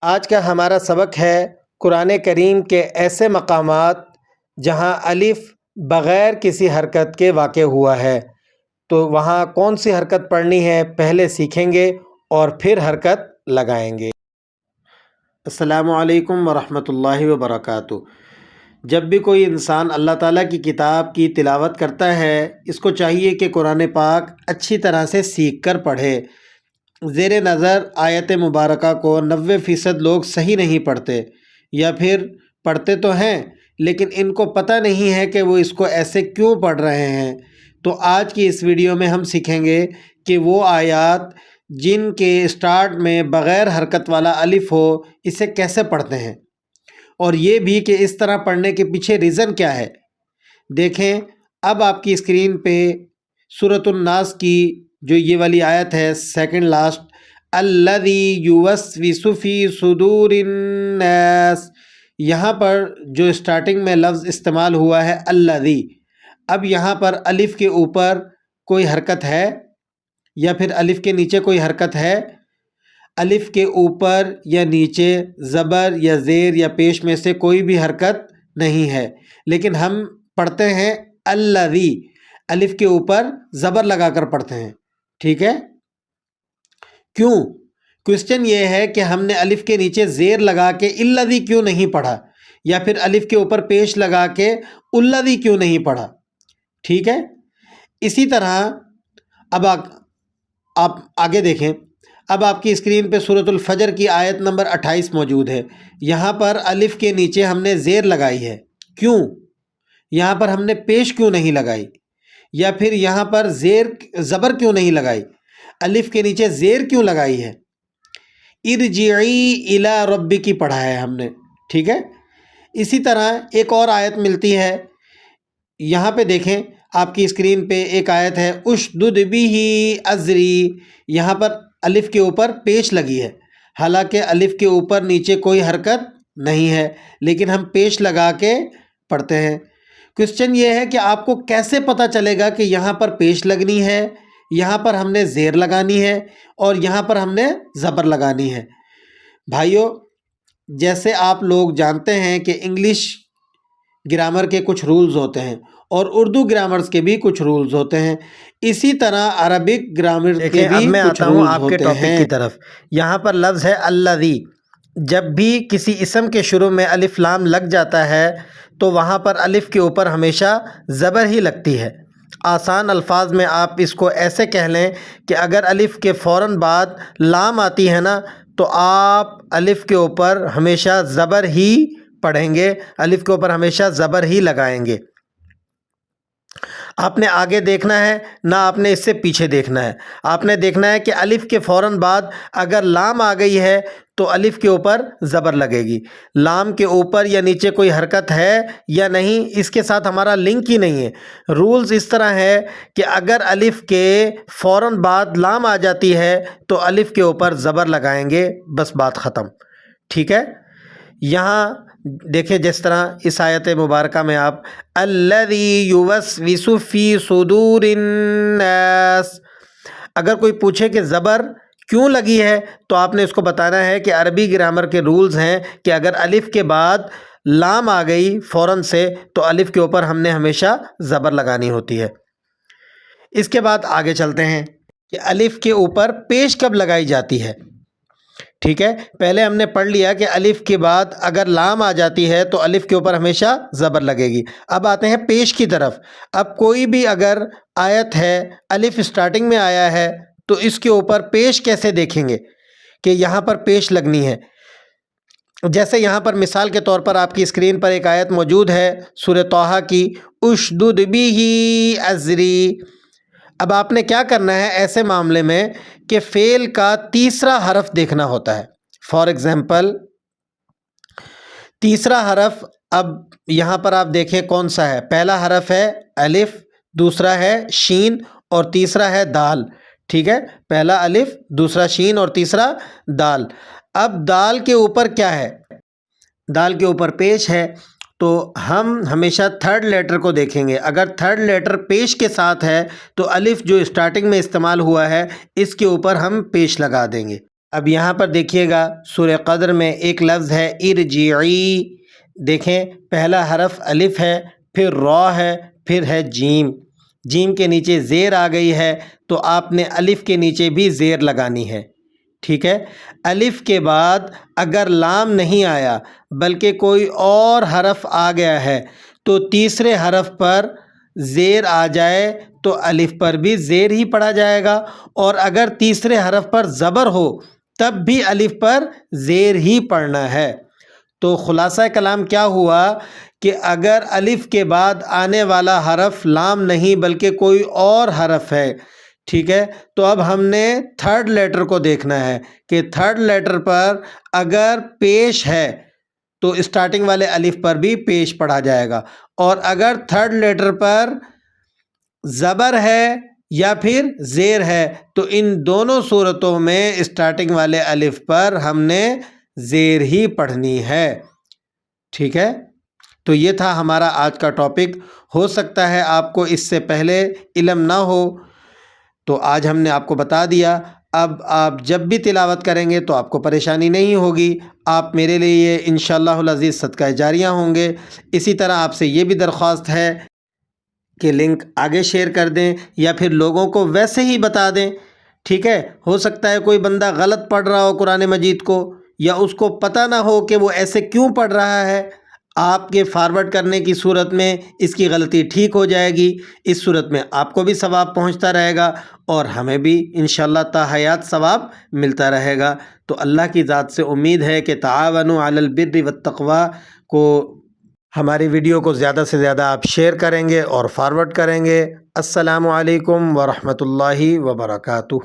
آج کا ہمارا سبق ہے قرآن کریم کے ایسے مقامات جہاں الف بغیر کسی حرکت کے واقع ہوا ہے، تو وہاں کون سی حرکت پڑھنی ہے پہلے سیکھیں گے اور پھر حرکت لگائیں گے۔ السلام علیکم ورحمۃ اللہ وبرکاتہ۔ جب بھی کوئی انسان اللہ تعالیٰ کی کتاب کی تلاوت کرتا ہے، اس کو چاہیے کہ قرآن پاک اچھی طرح سے سیکھ کر پڑھے۔ زیر نظر آیت مبارکہ کو 90% لوگ صحیح نہیں پڑھتے، یا پھر پڑھتے تو ہیں لیکن ان کو پتہ نہیں ہے کہ وہ اس کو ایسے کیوں پڑھ رہے ہیں۔ تو آج کی اس ویڈیو میں ہم سیکھیں گے کہ وہ آیات جن کے اسٹارٹ میں بغیر حرکت والا الف ہو، اسے کیسے پڑھتے ہیں، اور یہ بھی کہ اس طرح پڑھنے کے پیچھے ریزن کیا ہے۔ دیکھیں، اب آپ کی اسکرین پہ سورۃ الناس کی جو یہ والی آیت ہے، سیکنڈ لاسٹ، الذی یوسوس فی صدور الناس، یہاں پر جو اسٹارٹنگ میں لفظ استعمال ہوا ہے الذی، اب یہاں پر الف کے اوپر کوئی حرکت ہے یا پھر الف کے نیچے کوئی حرکت ہے؟ الف کے اوپر یا نیچے زبر یا زیر یا پیش میں سے کوئی بھی حرکت نہیں ہے، لیکن ہم پڑھتے ہیں الذی، الف کے اوپر زبر لگا کر پڑھتے ہیں، ٹھیک ہے؟ کیوں؟ کوشچن یہ ہے کہ ہم نے الف کے نیچے زیر لگا کے الذی کیوں نہیں پڑھا، یا پھر الف کے اوپر پیش لگا کے الذی کیوں نہیں پڑھا، ٹھیک ہے؟ اسی طرح اب آپ آگے دیکھیں، اب آپ کی اسکرین پہ سورۃ الفجر کی آیت نمبر 28 موجود ہے۔ یہاں پر الف کے نیچے ہم نے زیر لگائی ہے، کیوں؟ یہاں پر ہم نے پیش کیوں نہیں لگائی، یا پھر یہاں پر زبر کیوں نہیں لگائی، الف کے نیچے زیر کیوں لگائی ہے؟ ارجعی الی ربک پڑھا ہے ہم نے، ٹھیک ہے؟ اسی طرح ایک اور آیت ملتی ہے، یہاں پہ دیکھیں آپ کی اسکرین پہ ایک آیت ہے، اشدد بہ ازری، یہاں پر الف کے اوپر پیش لگی ہے، حالانکہ الف کے اوپر نیچے کوئی حرکت نہیں ہے، لیکن ہم پیش لگا کے پڑھتے ہیں۔ کوشچن یہ ہے کہ آپ کو کیسے پتہ چلے گا کہ یہاں پر پیش لگنی ہے، یہاں پر ہم نے زیر لگانی ہے، اور یہاں پر ہم نے زبر لگانی ہے؟ بھائیو، جیسے آپ لوگ جانتے ہیں کہ انگلش گرامر کے کچھ رولز ہوتے ہیں اور اردو گرامرز کے بھی کچھ رولز ہوتے ہیں، اسی طرح عربک گرامر کے بھی کچھ رولز ہوتے ہیں۔ اب میں آتا ہوں آپ کے ٹاپک کی طرف۔ یہاں پر لفظ ہے الذی، جب بھی کسی اسم کے شروع میں الف لام لگ جاتا ہے تو وہاں پر الف کے اوپر ہمیشہ زبر ہی لگتی ہے۔ آسان الفاظ میں آپ اس کو ایسے کہہ لیں کہ اگر الف کے فوراً بعد لام آتی ہے نا، تو آپ الف کے اوپر ہمیشہ زبر ہی پڑھیں گے، الف کے اوپر ہمیشہ زبر ہی لگائیں گے۔ آپ نے آگے دیکھنا ہے نہ آپ نے اس سے پیچھے دیکھنا ہے، آپ نے دیکھنا ہے کہ الف کے فوراً بعد اگر لام آ گئی ہے تو الف کے اوپر زبر لگے گی۔ لام کے اوپر یا نیچے کوئی حرکت ہے یا نہیں، اس کے ساتھ ہمارا لنک ہی نہیں ہے۔ رولز اس طرح ہے کہ اگر الف کے فوراً بعد لام آ جاتی ہے تو الف کے اوپر زبر لگائیں گے، بس بات ختم، ٹھیک ہے؟ یہاں دیکھیں جس طرح اس آیت مبارکہ میں آپ الذی یوسوس فی صدور الناس، اگر کوئی پوچھے کہ زبر کیوں لگی ہے تو آپ نے اس کو بتانا ہے کہ عربی گرامر کے رولز ہیں کہ اگر الف کے بعد لام آ گئی فوراً سے تو الف کے اوپر ہم نے ہمیشہ زبر لگانی ہوتی ہے۔ اس کے بعد آگے چلتے ہیں کہ الف کے اوپر پیش کب لگائی جاتی ہے، ٹھیک ہے؟ پہلے ہم نے پڑھ لیا کہ الف کے بعد اگر لام آ جاتی ہے تو الف کے اوپر ہمیشہ زبر لگے گی۔ اب آتے ہیں پیش کی طرف۔ اب کوئی بھی اگر آیت ہے، الف اسٹارٹنگ میں آیا ہے تو اس کے اوپر پیش کیسے دیکھیں گے کہ یہاں پر پیش لگنی ہے؟ جیسے یہاں پر مثال کے طور پر آپ کی اسکرین پر ایک آیت موجود ہے سورہ طٰہٰ کی، اشدد بہ ازری۔ اب آپ نے کیا کرنا ہے ایسے معاملے میں کہ فعل کا تیسرا حرف دیکھنا ہوتا ہے۔ فار ایگزامپل تیسرا حرف، اب یہاں پر آپ دیکھیں کون سا ہے، پہلا حرف ہے الف، دوسرا ہے شین اور تیسرا ہے دال، ٹھیک ہے؟ پہلا الف، دوسرا شین اور تیسرا دال۔ اب دال کے اوپر کیا ہے؟ دال کے اوپر پیش ہے، تو ہم ہمیشہ تھرڈ لیٹر کو دیکھیں گے۔ اگر تھرڈ لیٹر پیش کے ساتھ ہے تو الف جو اسٹارٹنگ میں استعمال ہوا ہے اس کے اوپر ہم پیش لگا دیں گے۔ اب یہاں پر دیکھیے گا سورہ قدر میں ایک لفظ ہے ارجعی، دیکھیں پہلا حرف الف ہے، پھر را ہے، پھر ہے جیم، جیم کے نیچے زیر آ گئی ہے تو آپ نے الف کے نیچے بھی زیر لگانی ہے، ٹھیک ہے۔ الف کے بعد اگر لام نہیں آیا بلکہ کوئی اور حرف آ گیا ہے تو تیسرے حرف پر زیر آ جائے تو الف پر بھی زیر ہی پڑھا جائے گا، اور اگر تیسرے حرف پر زبر ہو تب بھی الف پر زیر ہی پڑھنا ہے۔ تو خلاصہ کلام کیا ہوا کہ اگر الف کے بعد آنے والا حرف لام نہیں بلکہ کوئی اور حرف ہے، ٹھیک ہے، تو اب ہم نے تھرڈ لیٹر کو دیکھنا ہے کہ تھرڈ لیٹر پر اگر پیش ہے تو اسٹارٹنگ والے الف پر بھی پیش پڑھا جائے گا، اور اگر تھرڈ لیٹر پر زبر ہے یا پھر زیر ہے تو ان دونوں صورتوں میں اسٹارٹنگ والے الف پر ہم نے زیر ہی پڑھنی ہے، ٹھیک ہے۔ تو یہ تھا ہمارا آج کا ٹاپک۔ ہو سکتا ہے آپ کو اس سے پہلے علم نہ ہو تو آج ہم نے آپ کو بتا دیا، اب آپ جب بھی تلاوت کریں گے تو آپ کو پریشانی نہیں ہوگی، آپ میرے لیے انشاءاللہ العزیز صدقہ جاریہ ہوں گے۔ اسی طرح آپ سے یہ بھی درخواست ہے کہ لنک آگے شیئر کر دیں یا پھر لوگوں کو ویسے ہی بتا دیں، ٹھیک ہے۔ ہو سکتا ہے کوئی بندہ غلط پڑھ رہا ہو قرآن مجید کو، یا اس کو پتہ نہ ہو کہ وہ ایسے کیوں پڑھ رہا ہے، آپ کے فارورڈ کرنے کی صورت میں اس کی غلطی ٹھیک ہو جائے گی، اس صورت میں آپ کو بھی ثواب پہنچتا رہے گا اور ہمیں بھی انشاءاللہ تا حیات ثواب ملتا رہے گا۔ تو اللہ کی ذات سے امید ہے کہ تعاونوا علی البر والتقوی کو ہماری ویڈیو کو زیادہ سے زیادہ آپ شیئر کریں گے اور فارورڈ کریں گے۔ السلام علیکم ورحمۃ اللہ وبرکاتہ۔